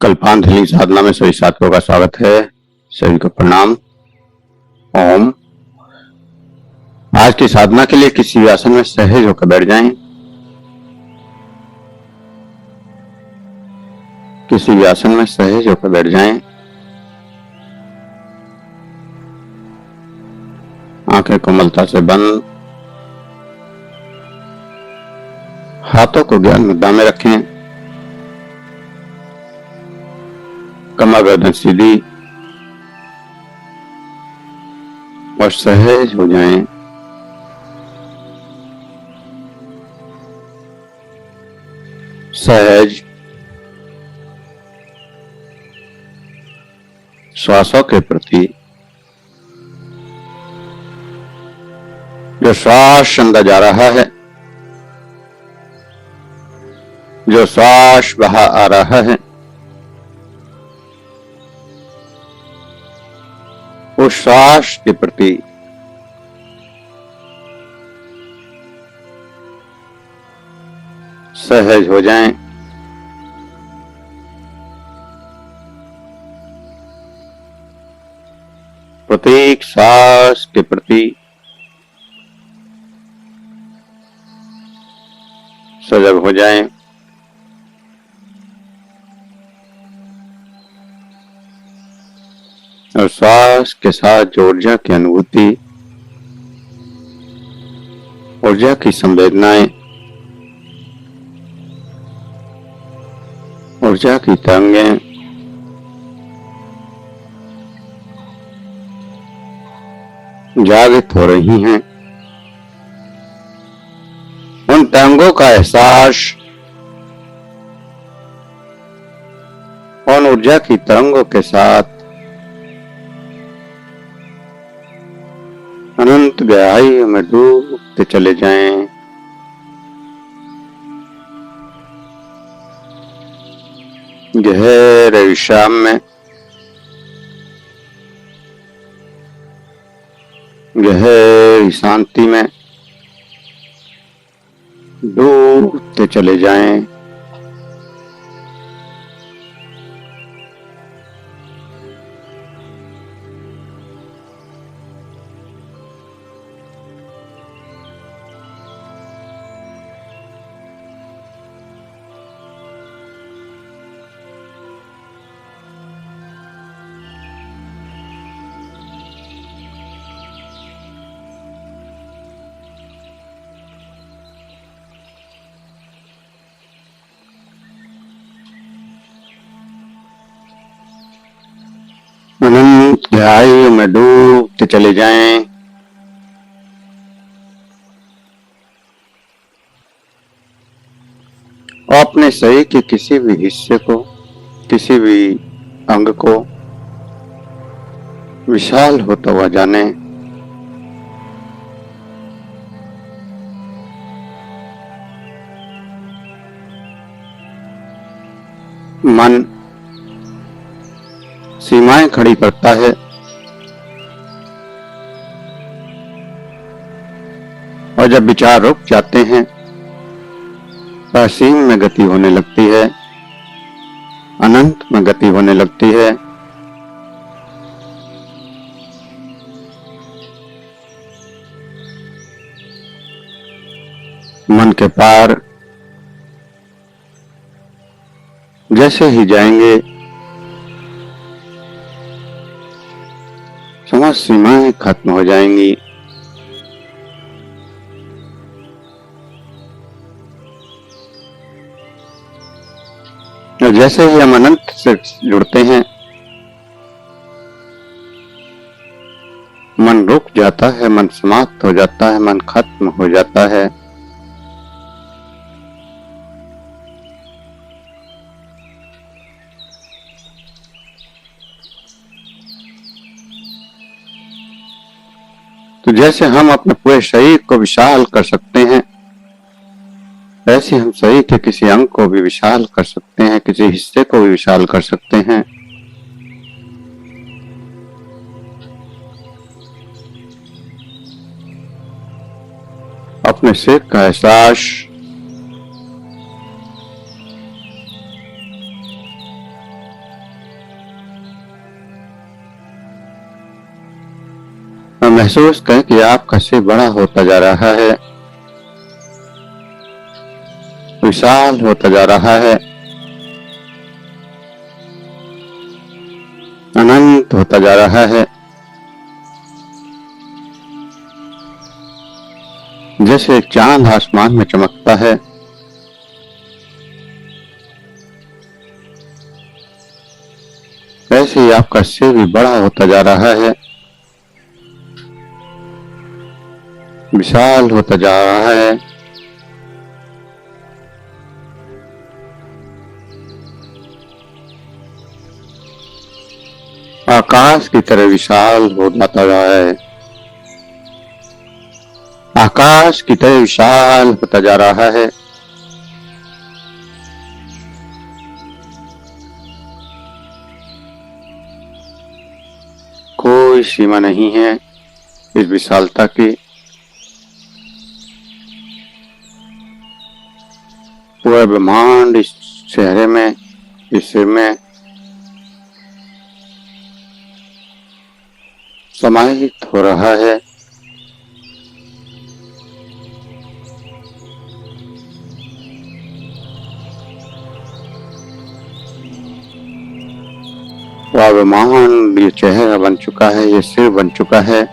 कल्पांजलि साधना में सभी साथियों का स्वागत है। सभी को प्रणाम। ओम। आज की साधना के लिए किसी भी आसन में सहज होकर बैठ जाएं। किसी भी आसन में सहज होकर बैठ जाएं। आंखें कोमलता से बंद। हाथों को ज्ञान मुद्रा में रखें। कमर गर्दन सीधी और सहज हो जाएं। सहज श्वासों के प्रति जो श्वास अंदर जा रहा है, जो श्वास बाहर आ रहा है, उस श्वास के प्रति सहज हो जाएं। प्रत्येक श्वास के प्रति सजग हो जाएं। और श्वास के साथ जो ऊर्जा की अनुभूति, ऊर्जा की संवेदनाएं, ऊर्जा की तरंगें जागृत हो रही हैं, उन तरंगों का एहसास, उन ऊर्जा की तरंगों के साथ अनंत गहराई में डूबते चले जाएं। गहरे विश्राम में, गहरी शांति में डूबते चले जाएं। अनंत गहराइयों में डूबते चले जाएं। और अपने शरीर के किसी भी हिस्से को, किसी भी अंग को विशाल होता हुआ जाने। मन सीमाएं खड़ी करता है और जब विचार रुक जाते हैं तो असीम में गति होने लगती है, अनंत में गति होने लगती है। मन के पार जैसे ही जाएंगे, समस्त सीमाएं खत्म हो जाएंगी। और जैसे ही हम अनंत से जुड़ते हैं, मन रुक जाता है, मन समाप्त हो जाता है, मन खत्म हो जाता है। तो जैसे हम अपने पूरे शरीर को विशाल कर सकते हैं, ऐसे हम शरीर के किसी अंग को भी विशाल कर सकते हैं, किसी हिस्से को भी विशाल कर सकते हैं। अपने सिर का एहसास, और महसूस करें कि आपका सिर बड़ा होता जा रहा है, विशाल होता जा रहा है, अनंत होता जा रहा है। जैसे एक चांद आसमान में चमकता है, वैसे ही आपका सिर भी बड़ा होता जा रहा है, विशाल होता जा रहा है। आकाश की तरह विशाल हो जाता रहा है, आकाश की तरह विशाल होता जा रहा है। कोई सीमा नहीं है इस विशालता की। पूरा ब्रह्मांड इस चेहरे में, इस सिर में समाहित हो रहा है। वह ब्रह्मांड ये चेहरा बन चुका है, ये सिर बन चुका है।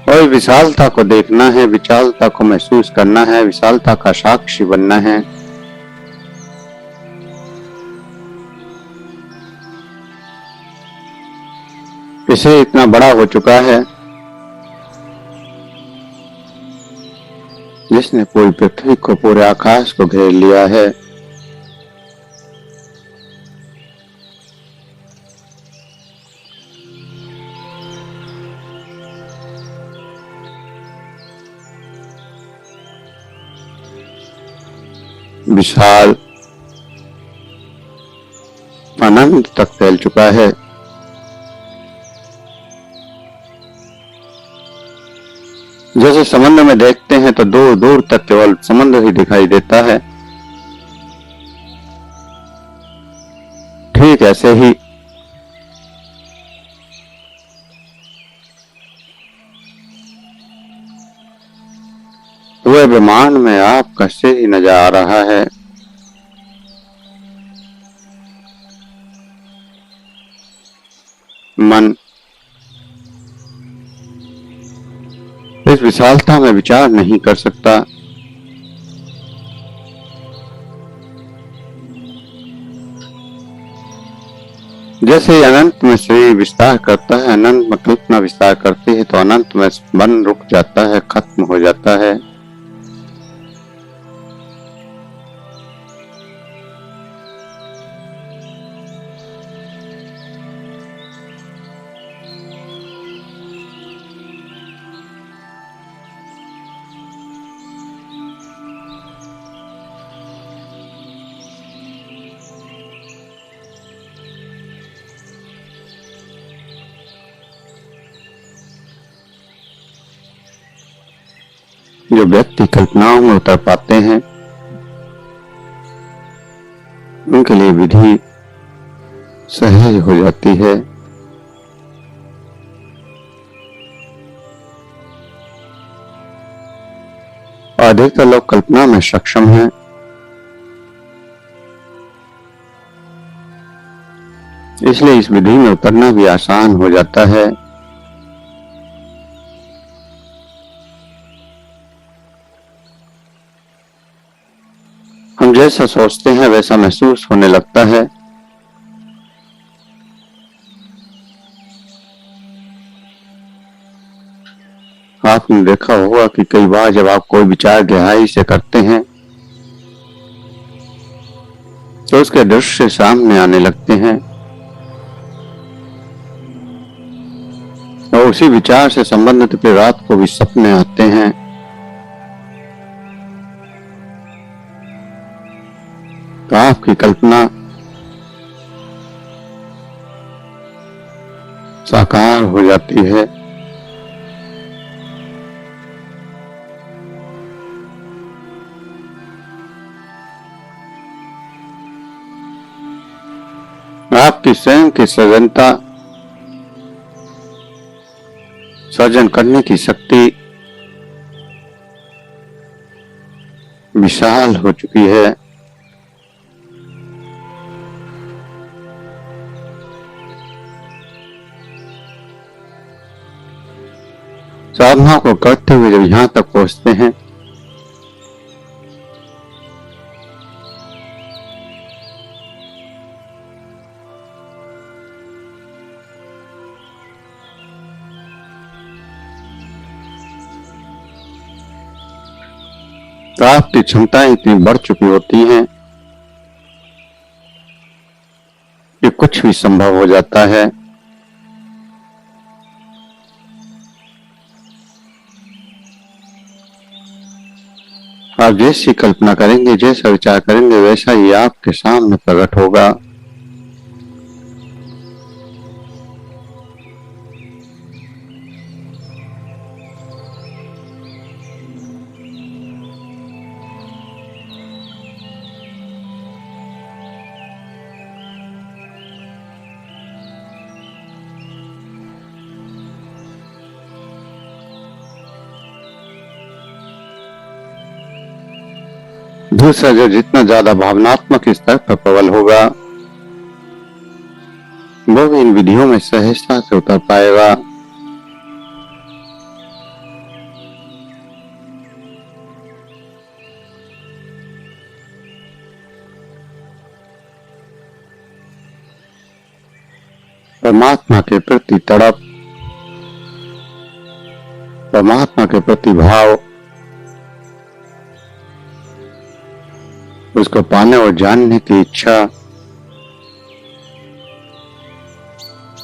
और विशालता को देखना है, विशालता को महसूस करना है, विशालता का साक्षी बनना है। इसे इतना बड़ा हो चुका है जिसने पूरी पृथ्वी को, पूरे आकाश को घेर लिया है। विशाल अनंत तक फैल चुका है। जैसे समुद्र में देखते हैं तो दूर दूर तक केवल समुद्र ही दिखाई देता है, ठीक ऐसे ही पूरे ब्रह्मांड में आपका सिर ही नजर आ रहा है। मन इस विशालता में विचार नहीं कर सकता। जैसे अनंत में शरीर विस्तार करता है, अनंत में कल्पना विस्तार करती है, तो अनंत में मन रुक जाता है, खत्म हो जाता है। जो व्यक्ति कल्पनाओं में उतर पाते हैं उनके लिए विधि सहज हो जाती है। अधिकतर लोग कल्पना में सक्षम हैं, इसलिए इस विधि में उतरना भी आसान हो जाता है। हम जैसा सोचते हैं वैसा महसूस होने लगता है। आपने देखा होगा कि कई बार जब आप कोई विचार गहराई से करते हैं तो उसके दृश्य सामने आने लगते हैं और उसी विचार से संबंधित फिर रात को भी सपने आते हैं। तो आपकी कल्पना साकार हो जाती है। आपकी स्वयं की सृजनता, सृजन करने की शक्ति विशाल हो चुकी है। साधना को करते हुए जब यहां तक पहुंचते हैं तो आपकी क्षमताएं इतनी बढ़ चुकी होती हैं कि कुछ भी संभव हो जाता है। आप जैसी कल्पना करेंगे, जैसा विचार करेंगे, वैसा ही आपके सामने प्रकट होगा। दूसरा, जो जितना ज्यादा भावनात्मक स्तर पर प्रबल होगा वो भी इन विधियों में सहजता से उतर पाएगा। परमात्मा के प्रति तड़प, परमात्मा के प्रति भाव, उसको पाने और जानने की इच्छा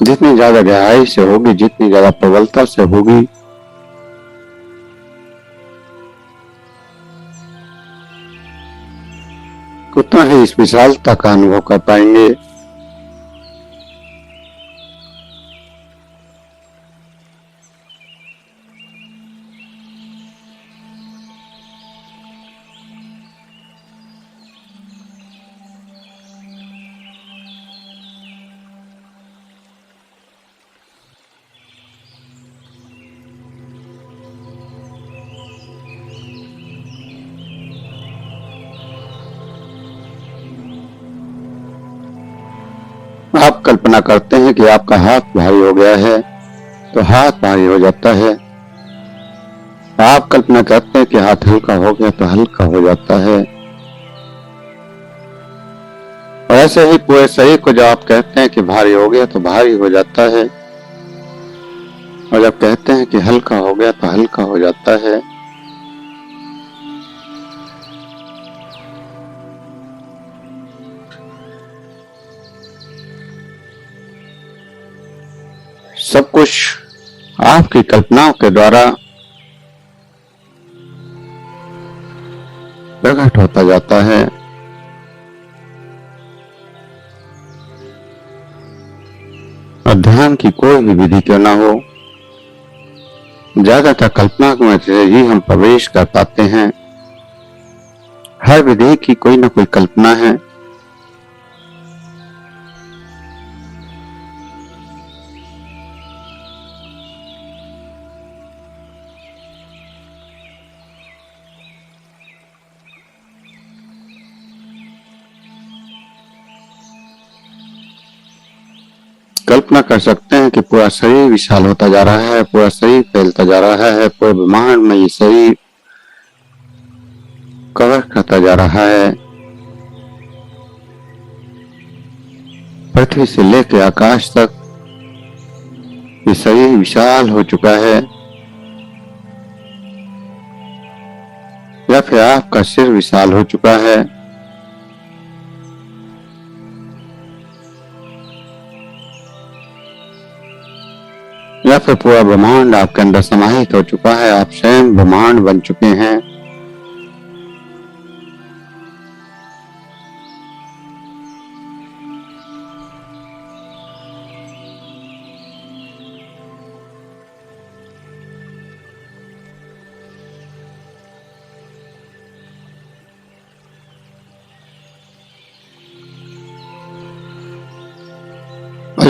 जितनी ज्यादा गहराई से होगी, जितनी ज्यादा प्रबलता से होगी, उतना ही इस विशालता का अनुभव कर पाएंगे। आप कल्पना करते हैं कि आपका हाथ भारी हो गया है तो हाथ भारी हो जाता है। आप कल्पना करते हैं कि हाथ हल्का हो गया तो हल्का हो जाता है। और ऐसे ही पूरे शरीर को जब आप कहते हैं कि भारी हो गया तो भारी हो जाता है, और जब कहते हैं कि हल्का हो गया तो हल्का हो जाता है। सब कुछ आपकी कल्पनाओं के द्वारा प्रकट होता जाता है। और ध्यान की कोई भी विधि क्यों ना हो, ज्यादातर कल्पना में से ही हम प्रवेश कर पाते हैं। हर विधि की कोई ना कोई कल्पना है। कल्पना कर सकते हैं कि पूरा शरीर विशाल होता जा रहा है, पूरा शरीर फैलता जा रहा है, पूरे ब्रह्मांड में ये शरीर कवर करता जा रहा है। पृथ्वी से लेकर आकाश तक ये शरीर विशाल हो चुका है। या फिर आपका सिर विशाल हो चुका है। या फिर पूरा ब्रह्मांड आपके अंदर समाहित हो चुका है, आप स्वयं ब्रह्मांड बन चुके हैं।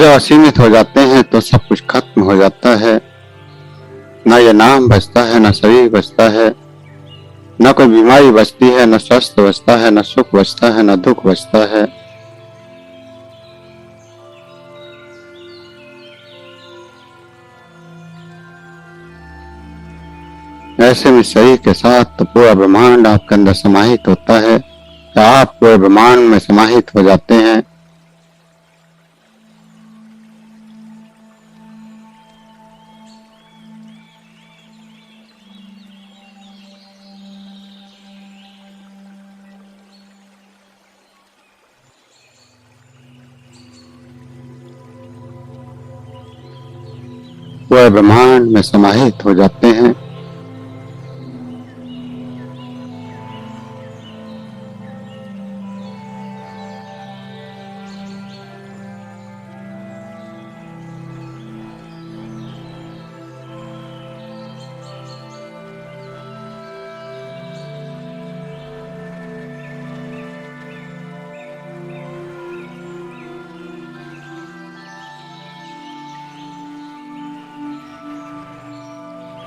जब असीमित हो जाते हैं तो सब कुछ खत्म हो जाता है। ना ये नाम बचता है, ना शरीर बचता है, न कोई बीमारी बचती है, न स्वास्थ्य बचता है, न सुख बचता है, न दुख बचता है। ऐसे में शरीर के साथ तो पूरा ब्रह्मांड आपके अंदर समाहित होता है, तो आप पूरे ब्रह्मांड में समाहित हो जाते हैं। पूरे ब्रह्मांड में समाहित हो जाते हैं।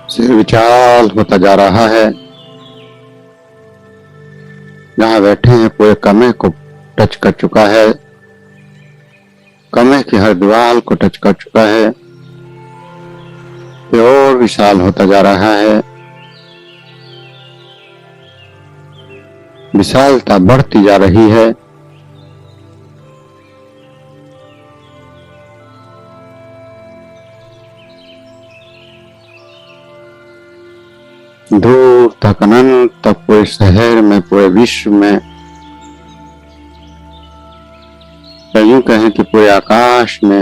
सिर विशाल होता जा रहा है। जहां बैठे हैं पूरे कमरे को टच कर चुका है, कमरे की हर दीवार को टच कर चुका है। ये और विशाल होता जा रहा है। विशालता बढ़ती जा रही है। दूर तक, अनंत तक, पूरे शहर में, पूरे विश्व में, यूं कहें कि पूरे आकाश में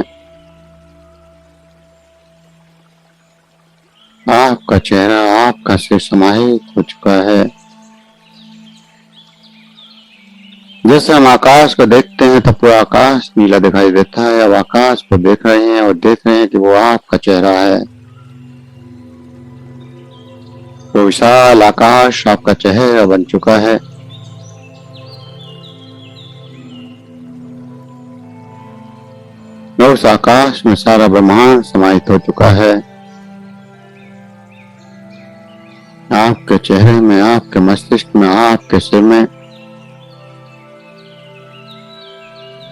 आपका चेहरा, आपका सिर समाहित हो चुका है। जैसे हम आकाश को देखते हैं तो पूरा आकाश नीला दिखाई देता है। अब आकाश को देख रहे हैं और देख रहे हैं कि वो आपका चेहरा है। वो विशाल आकाश आपका चेहरा बन चुका है। उस आकाश में सारा ब्रह्मांड समाहित हो चुका है। आपके चेहरे में, आपके मस्तिष्क में, आपके सिर में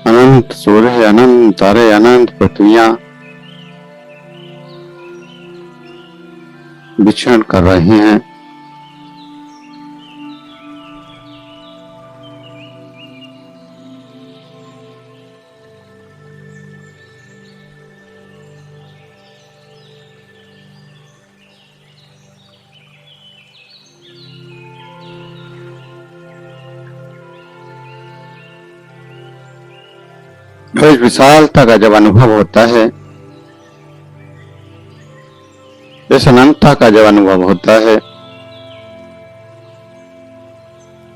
अनंत सूर्य, अनंत तारे, अनंत पृथ्वियां विचरण कर रही हैं। इस विशालता का जब अनुभव होता है, इस अनंतता का जब अनुभव होता है,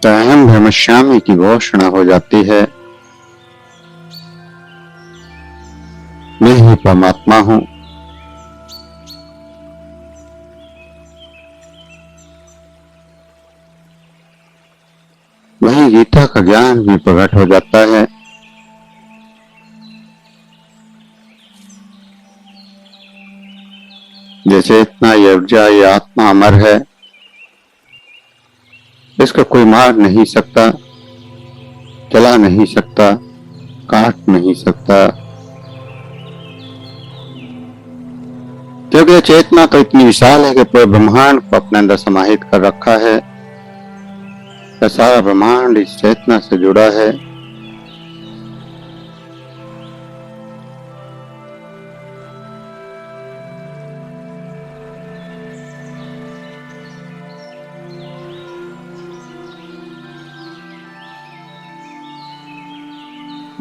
तो अहम ब्रह्मस्वामी की घोषणा हो जाती है, मैं ही परमात्मा हूं। वही गीता का ज्ञान भी प्रकट हो जाता है। जैसे इतना ये ऊर्जा, ये आत्मा अमर है, इसको कोई मार नहीं सकता, जला नहीं सकता, काट नहीं सकता, क्योंकि चेतना तो इतनी विशाल है कि पूरे ब्रह्मांड को अपने अंदर समाहित कर रखा है। तो सारा ब्रह्मांड इस चेतना से जुड़ा है।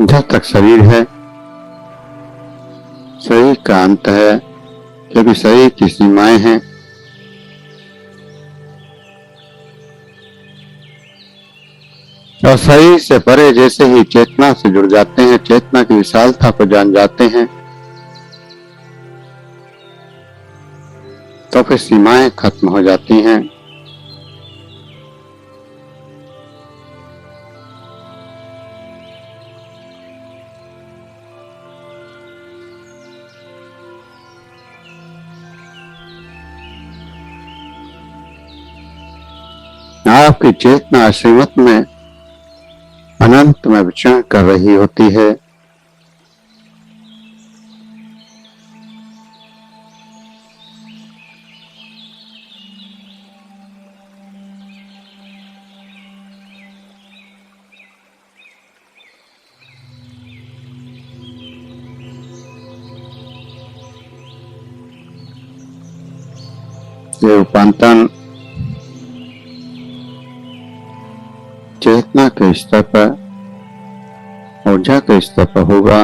जब तक शरीर है, शरीर का अंत है, क्योंकि शरीर की सीमाएं हैं। और शरीर से परे जैसे ही चेतना से जुड़ जाते हैं, चेतना की विशालता को जान जाते हैं, तो फिर सीमाएं खत्म हो जाती हैं। आपकी चेतना श्रीमत में अनंत में विचरण कर रही होती है। ये रूपांतरण चेतना के स्तर पर, ऊर्जा के स्तर पर होगा।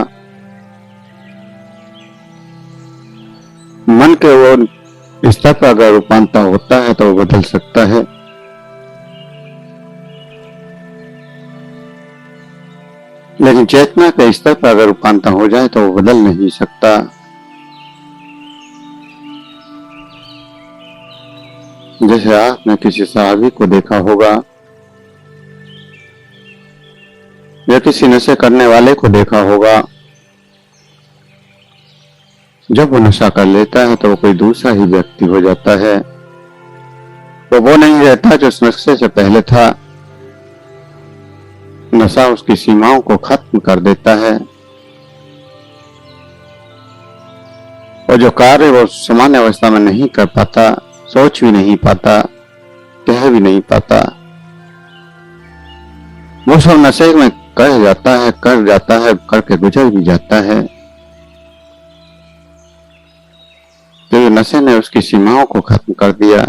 मन के वो स्तर पर अगर रूपांतरण होता है तो वो बदल सकता है, लेकिन चेतना के स्तर पर अगर रूपांतरण हो जाए तो वो बदल नहीं सकता। जैसे आपने किसी साहबी को देखा होगा या किसी नशे करने वाले को देखा होगा, जब वो नशा कर लेता है तो वो कोई दूसरा ही व्यक्ति हो जाता है। वो नहीं रहता जो उस नशे से पहले था। नशा उसकी सीमाओं को खत्म कर देता है और जो कार्य वो सामान्य अवस्था में नहीं कर पाता, सोच भी नहीं पाता, कह भी नहीं पाता, वो सब नशे में कर जाता है, करके गुजर भी जाता है। तो नशे ने उसकी सीमाओं को खत्म कर दिया,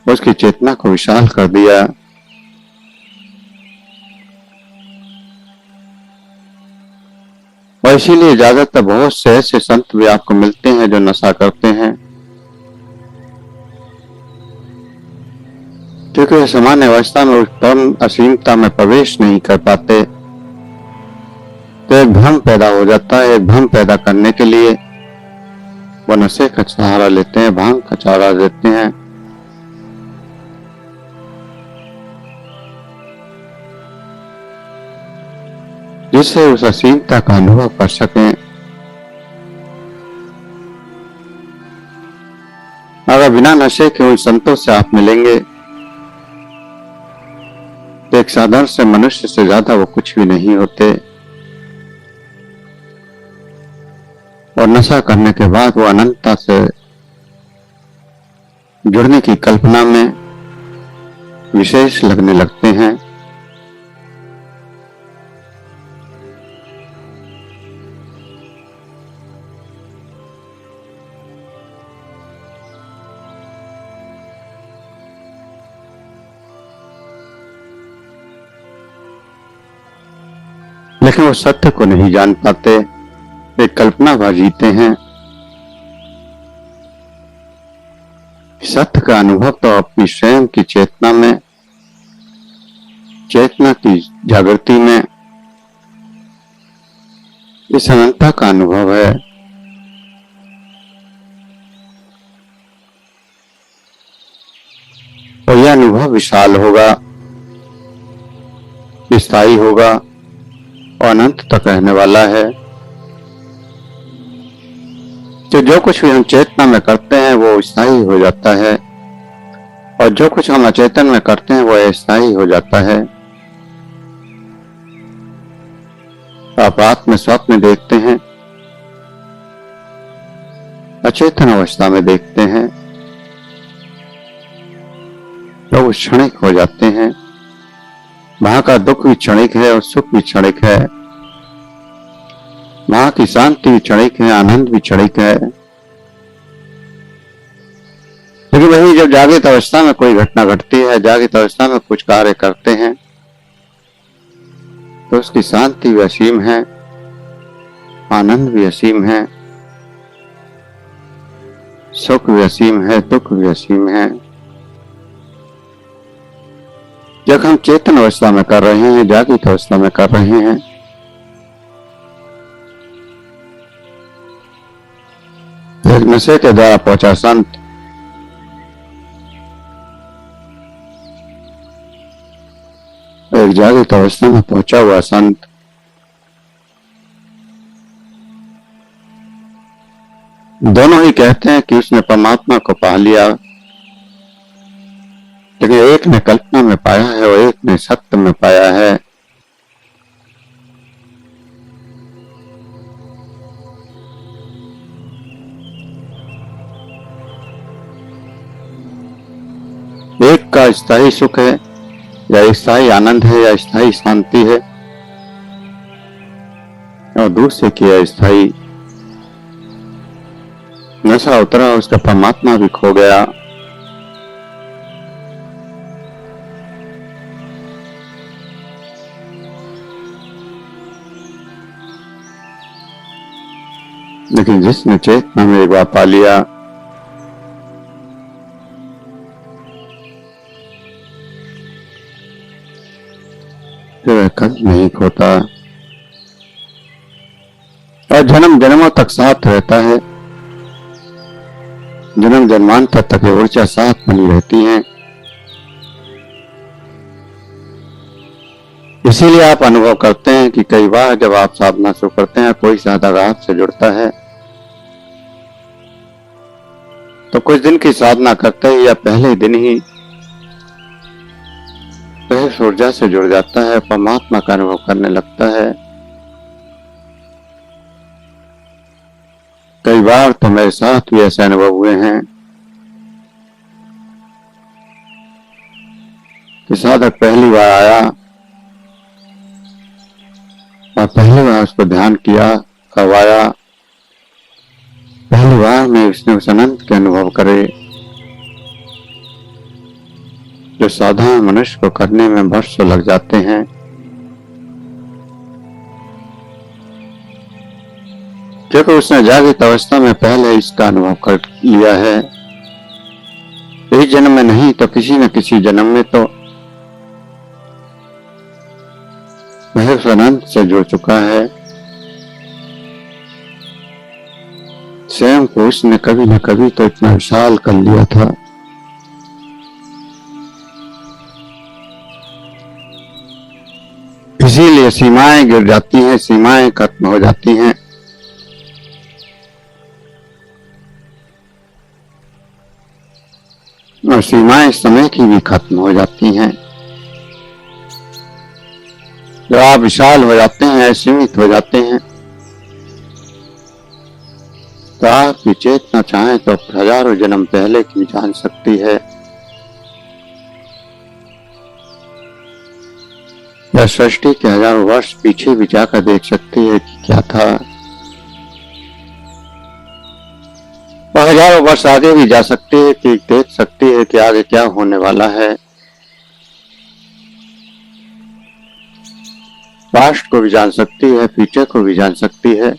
उसकी चेतना को विशाल कर दिया। और इसीलिए ज्यादातर बहुत से ऐसे संत भी आपको मिलते हैं जो नशा करते हैं, क्योंकि वे सामान्य अवस्था में उस परम असीमता में प्रवेश नहीं कर पाते। तो एक भ्रम पैदा हो जाता है। एक भ्रम पैदा करने के लिए वो नशे का सहारा लेते हैं, भांग का सहारा लेते हैं। जिससे उस असीमता का अनुभव कर सकें। अगर बिना नशे के उन संतों से आप मिलेंगे तो एक साधारण से मनुष्य से ज्यादा वो कुछ भी नहीं होते। और नशा करने के बाद वो अनंतता से जुड़ने की कल्पना में विशेष लगने लगते हैं। लेकिन वो सत्य को नहीं जान पाते, एक कल्पना भर जीते हैं। सत्य का अनुभव तो अपनी स्वयं की चेतना में, चेतना की जागृति में इस अनंतता का अनुभव है। और यह अनुभव विशाल होगा, स्थायी होगा और अनंत तक रहने वाला है। तो जो कुछ भी हम चेतना में करते हैं वो स्थायी हो जाता है और जो कुछ हम अचेतन में करते हैं वो अस्थायी हो जाता है। आप रात में स्वप्न देखते हैं, अचेतन अवस्था में देखते हैं, तो वो क्षणिक हो जाते हैं। वहां का दुख भी क्षणिक है और सुख भी क्षणिक है, वहां की शांति भी क्षणिक है, आनंद भी क्षणिक है। लेकिन वही जब जागृत अवस्था में कोई घटना घटती है, जागृत अवस्था में कुछ कार्य करते हैं, तो उसकी शांति भी असीम है, आनंद भी असीम है, सुख भी असीम है, दुख भी असीम है। जब हम चेतन अवस्था में कर रहे हैं, जागृत अवस्था में कर रहे हैं, एक नशे के द्वारा पहुंचा संत एक जागृत अवस्था में पहुंचा हुआ संत दोनों ही कहते हैं कि उसने परमात्मा को पा लिया। लेकिन एक ने कल्पना में पाया है और एक ने सत्य में पाया है। एक का स्थायी सुख है या स्थायी आनंद है या स्थायी शांति है, और दूसरे की अस्थाई नशा उतरा, उसका परमात्मा भी खो गया। लेकिन जिसने चेतना में एक बार पा लिया, फिर वह कभी नहीं खोता और जन्म जन्मों तक साथ रहता है। जन्म जन्मांतर तक ये ऊर्जा साथ बनी रहती है। इसीलिए आप अनुभव करते हैं कि कई बार जब आप साधना शुरू करते हैं, कोई साधक आपसे जुड़ता है, तो कुछ दिन की साधना करते ही या पहले दिन ही इस ऊर्जा से जुड़ जाता है, परमात्मा का अनुभव करने लगता है। कई बार तो मेरे साथ भी ऐसे अनुभव हुए हैं कि साधक पहली बार आया और पहली बार उसको ध्यान किया, कब आया, पहली बार में उसने उस अनंत के अनुभव करे जो साधारण मनुष्य को करने में वर्षों लग जाते हैं। क्योंकि उसने जागृत अवस्था में पहले इसका अनुभव कर लिया है। इस जन्म में नहीं तो किसी न किसी जन्म में तो वह उस अनंत से जुड़ चुका है। स्वयं को उसने कभी न कभी तो इतना विशाल कर लिया था। इसीलिए सीमाएं गिर जाती हैं, सीमाएं खत्म हो जाती हैं। और सीमाएं समय की भी खत्म हो जाती हैं। जब आप विशाल हो जाते हैं, सीमित हो जाते हैं, तो आपकी चेतना चाहे तो हजारों जन्म पहले की जान सकती है, या सृष्टि के हजारों वर्ष पीछे भी जाकर देख सकती है कि क्या था, और हजारों वर्ष आगे भी जा सकती है कि देख सकती है कि आगे क्या होने वाला है। पास्ट को भी जान सकती है, फ्यूचर को भी जान सकती है।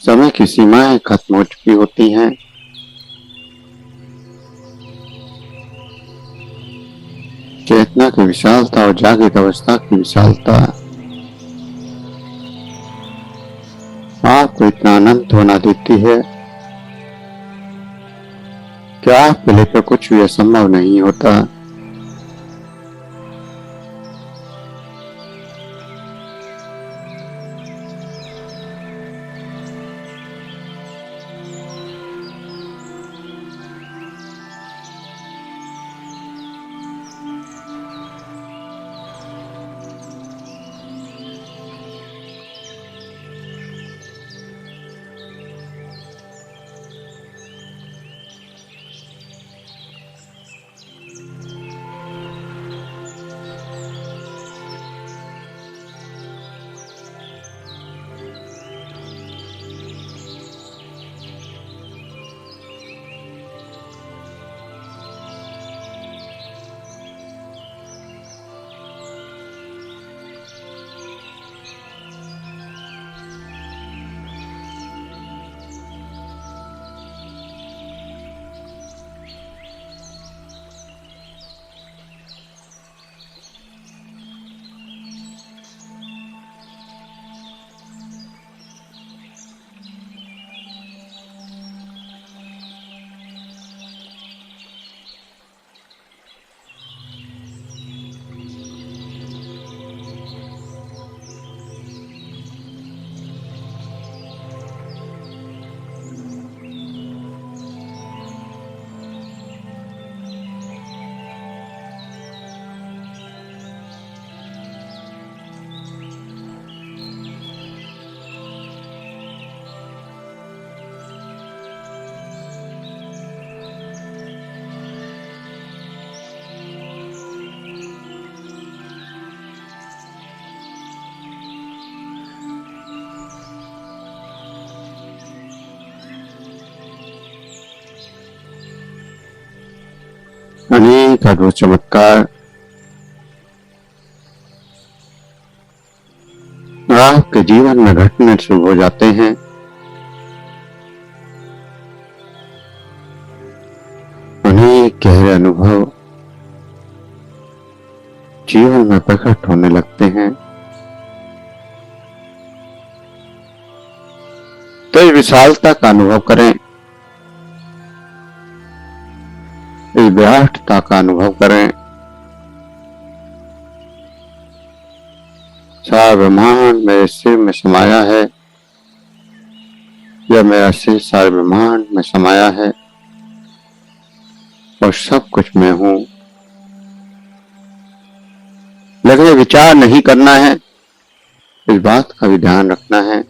समय की सीमाएं खत्म हो चुकी होती हैं। चेतना की विशालता और जागृत अवस्था की विशालता आपको इतना आनंद होना देती है कि आपके लिए तो कुछ भी असंभव नहीं होता। एक अद्भुत चमत्कार आपके जीवन में घटने शुरू हो जाते हैं। उन्हीं गहरे अनुभव जीवन में प्रकट होने लगते हैं। तो इस विशालता का अनुभव करें, इस विराटता का अनुभव करें। सारा ब्रह्मांड मेरे सिर में समाया है, यह मेरा सिर सारे ब्रह्मांड में समाया है और सब कुछ मैं हूं। लेकिन विचार नहीं करना है, इस बात का भी ध्यान रखना है।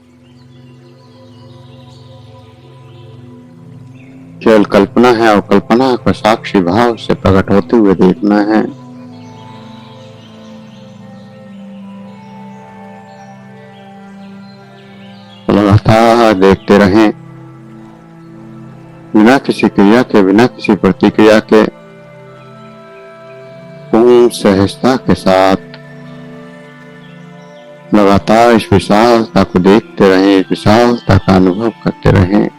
केवल कल्पना है और कल्पना को साक्षी भाव से प्रकट होते हुए देखना है। लगातार देखते रहें, बिना किसी क्रिया के, बिना किसी प्रतिक्रिया के, पूर्ण सहजता के साथ लगातार इस विशालता को देखते रहें, इस विशालता का अनुभव करते रहें।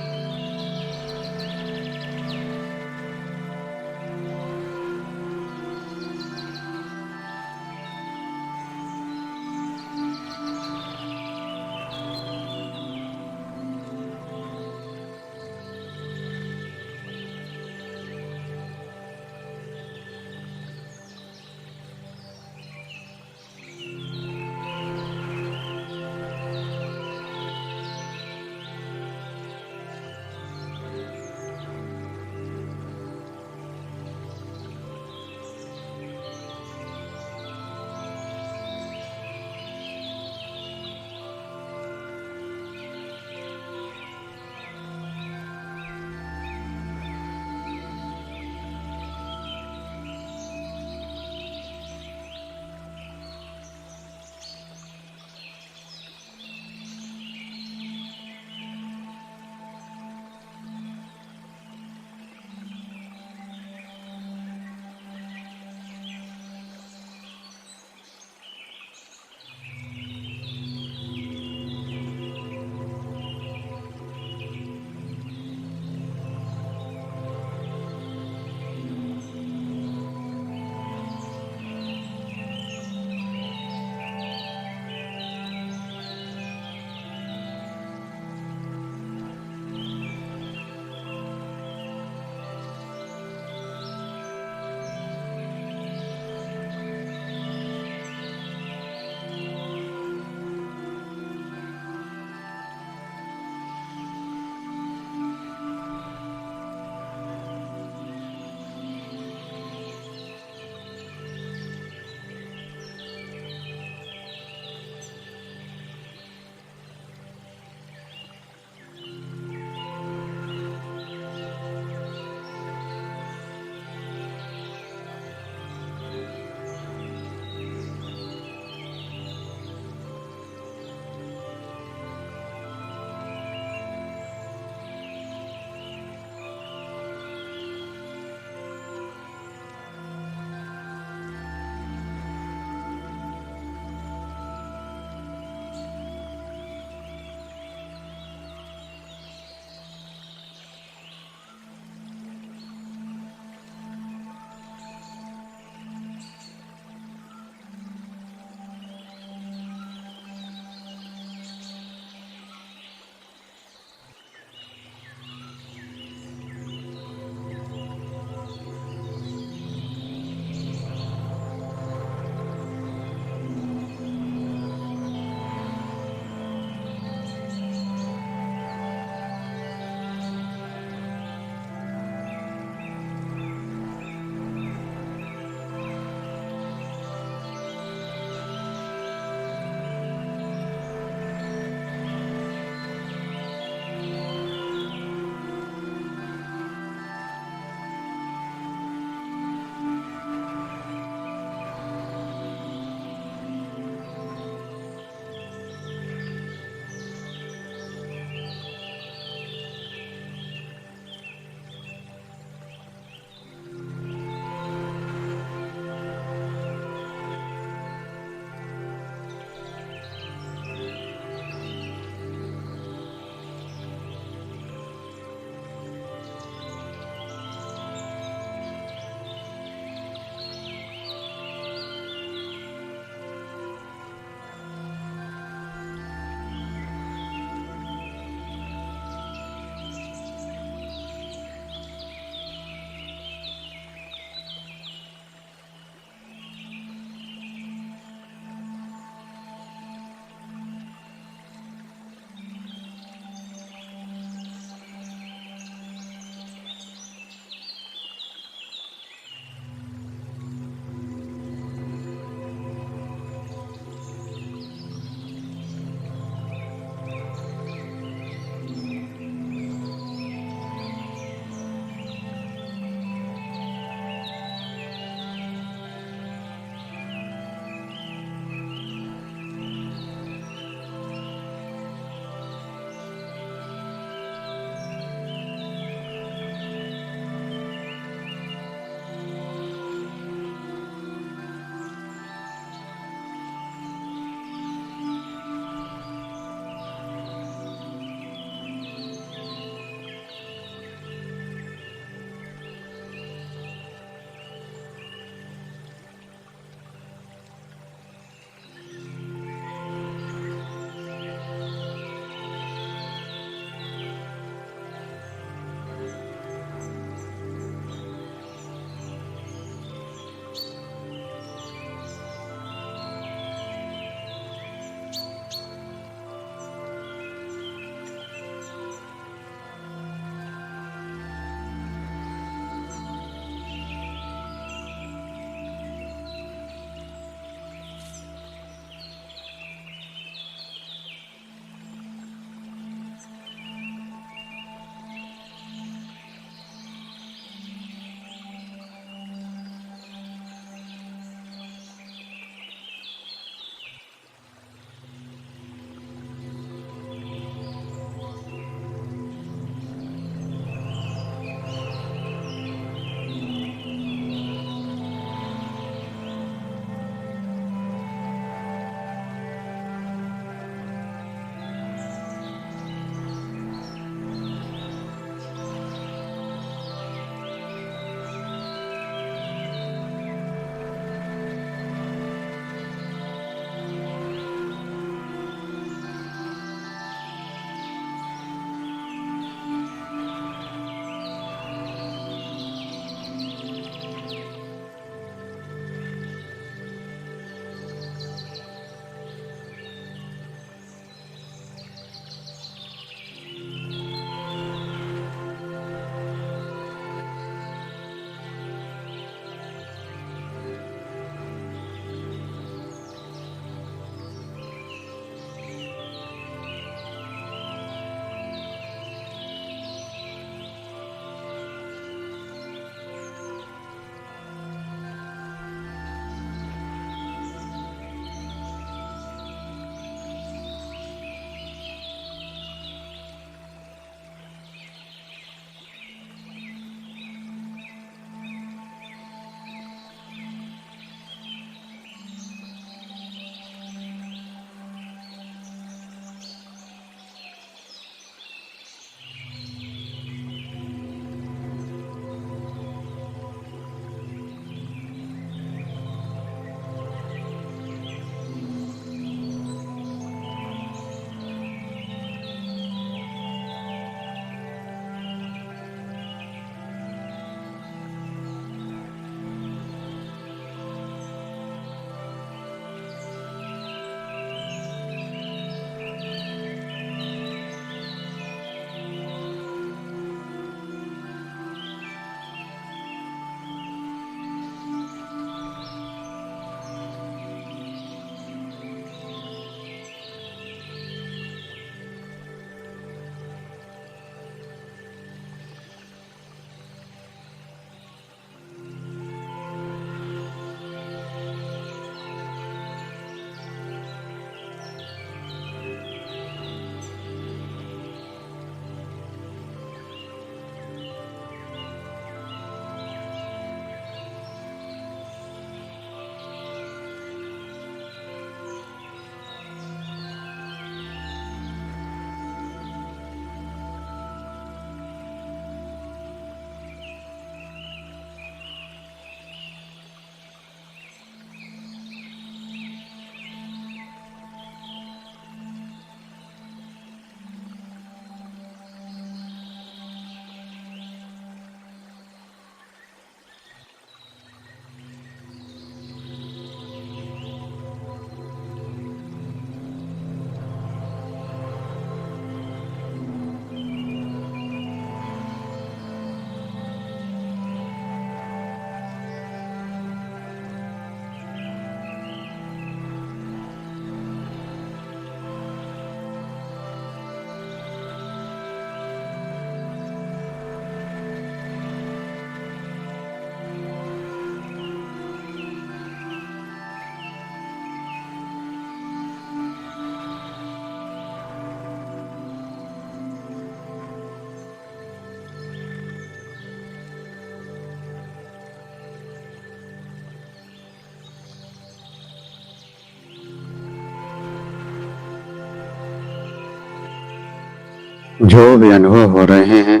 जो भी अनुभव हो रहे हैं,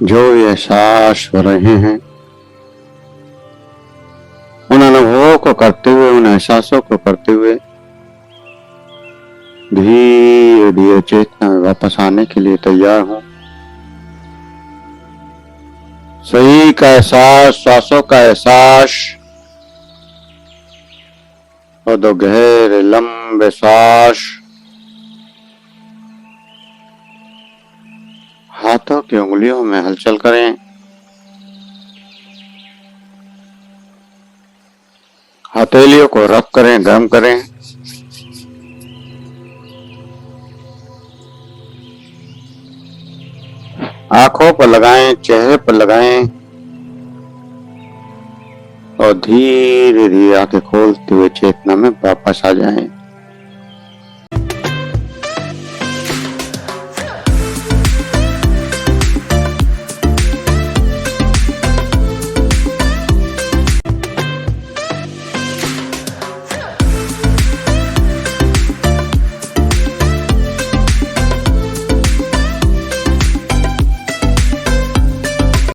जो भी एहसास हो रहे हैं, उन अनुभवों को करते हुए, उन एहसासों को करते हुए धीरे धीरे चेतना में वापस आने के लिए तैयार हूं। सही का एहसास, श्वासों का एहसास, और दो गहरे लंबे श्वास। हाथों की उंगलियों में हलचल करें, हथेलियों को रब करें, गर्म करें। आंखों पर लगाएं, चेहरे पर लगाएं और धीरे धीरे आंखें खोलते हुए चेतना में वापस आ जाएं।